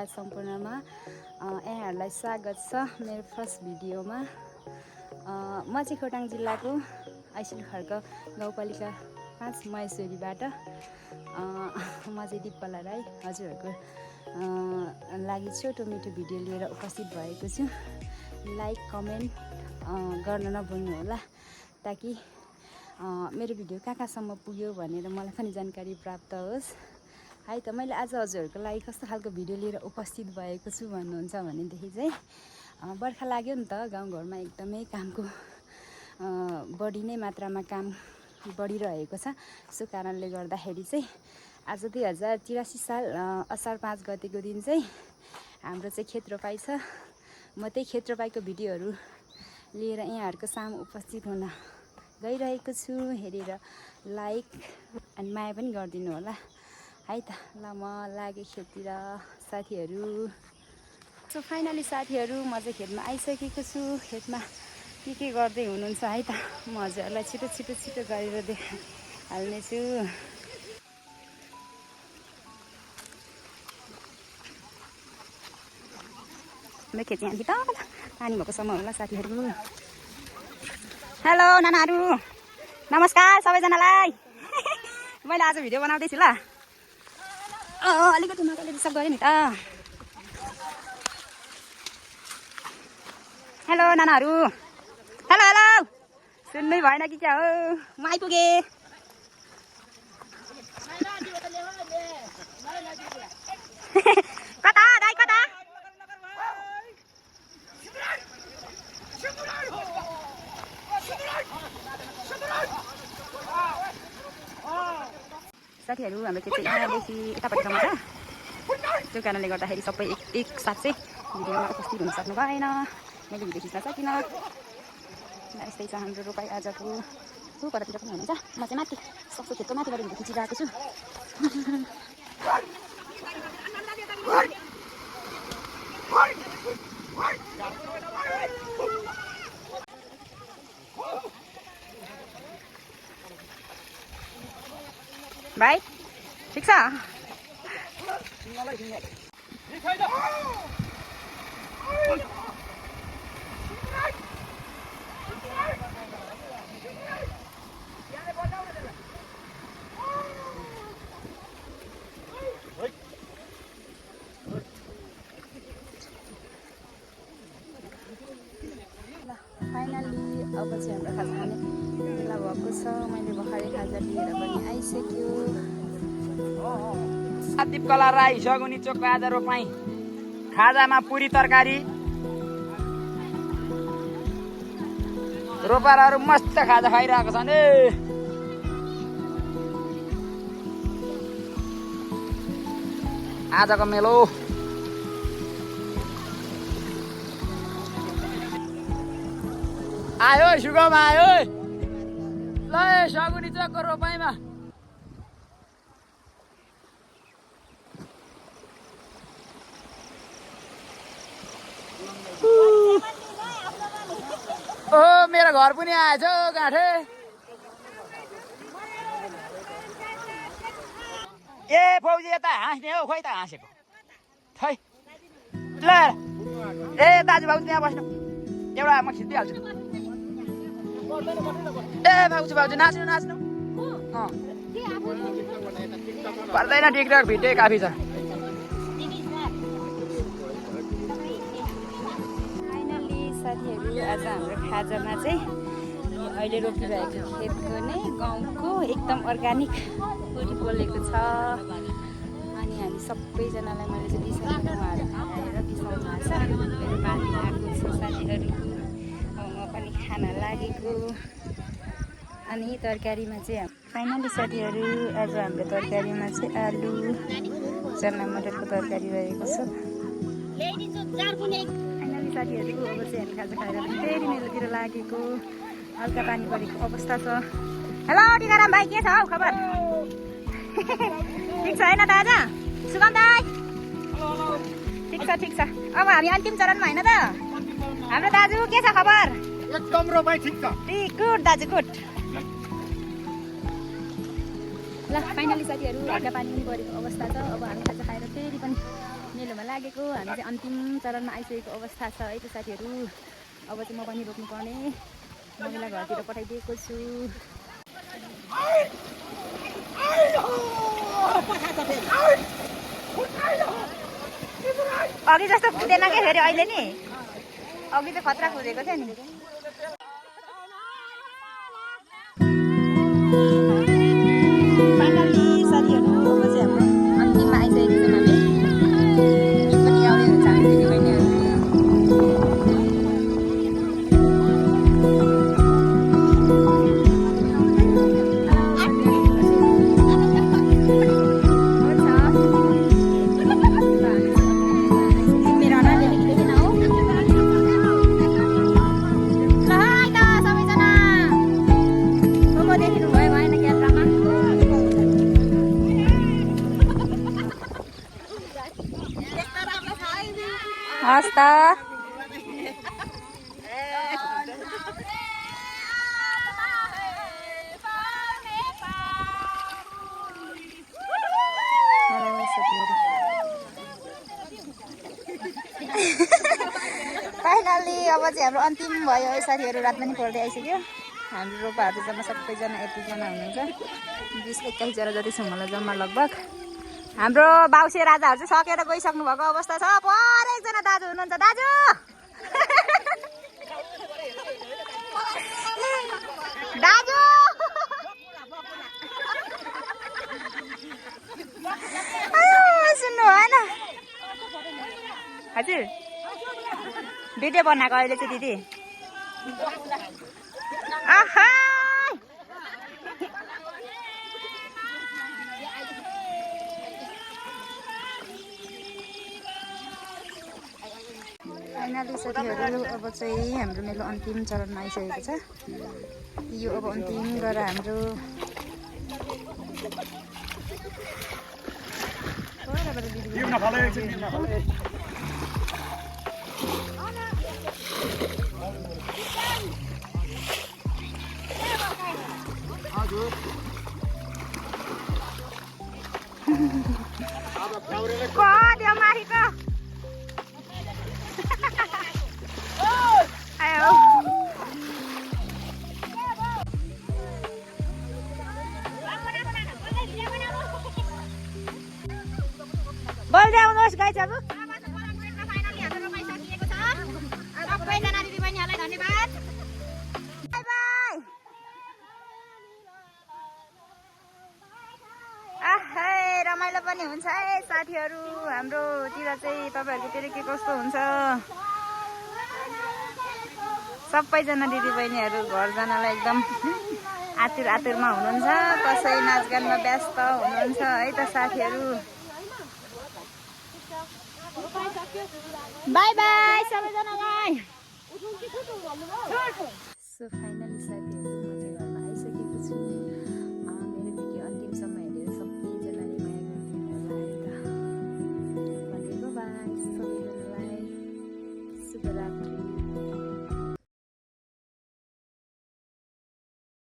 सम्पूर्णमा यहाँहरूलाई स्वागत छ मेरो फर्स्ट भिडियोमा। म चाहिँ खोटाङ जिल्लाको आइसिल खर्क गाउँपालिका 5 महेश्वरीबाट म चाहिँ दिपकला राई हजुरहरूको लागि छोटो मिठो भिडियो लिएर उपस्थित भएको छु। लाइक कमेन्ट गर्न नभुल्नु होला ताकि मेरो भिडियो कहाँसम्म पुग्यो भनेर मलाई पनि जानकारी प्राप्त होस् है त। मैले आज हजुरहरूको लागि कस्तो खालको भिडियो लिएर उपस्थित भएको छु भन्नुहुन्छ भनेदेखि चाहिँ बर्खा लाग्यो नि त, गाउँघरमा एकदमै कामको बढी नै मात्रामा काम बढिरहेको छ। सो कारणले गर्दाखेरि चाहिँ आज 2083 साल असार 5 गतेको दिन चाहिँ हाम्रो चाहिँ खेत रोपाइ छ। म त्यही खेत रोपाइको भिडियोहरू लिएर यहाँहरूको सामु उपस्थित हुन गइरहेको छु। हेरेर लाइक अनि माया पनि गरिदिनु होला है त। ल म लागेँ खेततिर साथीहरू। सो फाइनली साथीहरू म चाहिँ खेतमा आइसकेको छु। खेतमा के गर्दै हुनुहुन्छ है त म हजुरहरूलाई छिटो गरेर देखाइहाल्नेछु। मेरो खेत यहाँ त पानी भएको समय होला साथीहरू। हेलो नानाहरू, नमस्कार सबैजनालाई। मैले आज भिडियो बनाउँदैछु ल। अलिकति मजाले डिस्टर्ब गरेँ नि त। हेलो नानाहरू, हेलो हेलो, सुन्नै भएन कि क्या हो? म आइपुगेँ। कता दाइ कता? साथीहरू हाम्रो खेत चाहिँ यहाँदेखि यतापट्टिसम्म छ। त्यो कारणले गर्दाखेरि सबै एक साथ चाहिँ भिडियोमा उपस्थित हुन सक्नु भएन। मैले भिडियो खिच्न सकिनँ। यस्तै छ हाम्रो रोपाइ आजको। कतातिर पनि हुनुहुन्छ। म चाहिँ माथि सक्छु खेतको माथिबाट भिडियो खिचिरहेको छु। भाइ ठिक छ? फाइनली अब चाहिँ हाम्रो खाजा खाने बेला भएको छ। मैले भर्खरै खाजा लिएर पनि आइसक्यो। दिपकला राई सगुनी चोक आज रोपाई। खाजामा पुरी तरकारी, रोपारहरू मस्त खाजा खाइरहेको छन्। आजको मेलो आयो, सुगम आयो ल। सगुनी चोकको रोपाइमा ओ मेरो घर पनि आएछ गाँठे। ए फौजी यता हाँस्ने हो, खोइ त हाँसेको खै ल। ए दाजुभाउ त्यहाँ बस्नु, एउटा म खिचिदिइहाल्छु। ए भाउजू नाच्नु पर्दैन, टिकटक भिडियो काफी छ। साथीहरू आज हाम्रो खाजामा चाहिँ अहिले रोपिरहेको खेतको नै गाउँको एकदम अर्ग्यानिक पुरी पोलेको छ। अनि हामी सबैजनालाई मैले चाहिँ दिइसकेको, उहाँहरू खाएर बिसाउनु भएको छ। मेरो पानी आएको छ साथीहरू। अब म पनि खान लागेको। अनि तरकारीमा चाहिँ फाइनली साथीहरू आज हाम्रो तरकारीमा चाहिँ आलु चना मटरको तरकारी रहेको छ। साथीहरू अब चाहिँ हामी खाजा खाएर फेरि मेलोतिर लागेको। हल्का पानी परेको अवस्था छ। हेलो टिकाराम भाइ, के छ हौ खबर? ठिक छ होइन दादा? सुगम दाइ ठिक छ। अब हामी अन्तिम चरणमा होइन त? हाम्रो दाजु के छ खबर? एकदम रोपाइ ठिक छ। गुड दाजु गुड। ल फाइनली साथीहरू हल्का पानी पनि परेको अवस्था छ। अब हामी खाजा खाएर फेरि पनि मेलोमा लागेको हामी चाहिँ अन्तिम चरणमा आइसकेको अवस्था छ है त साथीहरू। अब चाहिँ म पनि रोक्नुपर्ने, मम्मीलाई घरतिर पठाइदिएको छु। अघि जस्तो कुदेन क्या फेरि अहिले नि, अघि चाहिँ खतरा कुदेको थियो नि। फाइनली साथीहरू अब चाहिँ हाम्रो अन्तिममा आइसकेको छौँ हामी। गीत पनि गाउँदै हुन्छ हामी दिदीबहिनीहरू। मेरो अनालिले देखेन हो। ल है त सबैजना, को देखिनु भयो भएन क्यामेरामा। हस् त फाइनल्ली अब चाहिँ हाम्रो अन्तिम भयो साथीहरू। रात पनि पर्दै आइसक्यो। हाम्रो रोपाहरू जम्मा सबैजना यतिजना हुनुहुन्छ, 20-21 जति छौँ होला जम्मा लगभग। हाम्रो बाउसे राजाहरू चाहिँ सकेर गइसक्नु भएको अवस्था छ। पर एकजना दाजु हुनुहुन्छ, दाजु दाजु सुन्नु भएन हजुर, भिडियो बनाएको अहिले चाहिँ दिदी। आहा फाइनली साथीहरू अब चाहिँ हाम्रो मेलो अन्तिम चरणमा आइसकेको छ। यो अब अन्तिम गरेर हाम्रो त्यो माथिको आयो बोल्दै आउनुहोस् गाई चाबु। सबैजना दिदीबहिनीहरूलाई धन्यवाद। By by. आहै रमाइलो पनि हुन्छ है साथीहरू। हाम्रोतिर चाहिँ तपाईँहरूकोतिर के कस्तो हुन्छ? सबैजना दिदीबहिनीहरू घर जानलाई एकदम आतुरमा हुनुहुन्छ। कसै नाचगानमा व्यस्त हुनुहुन्छ है त साथीहरू। बाई बाई सबैजनालाई। So finally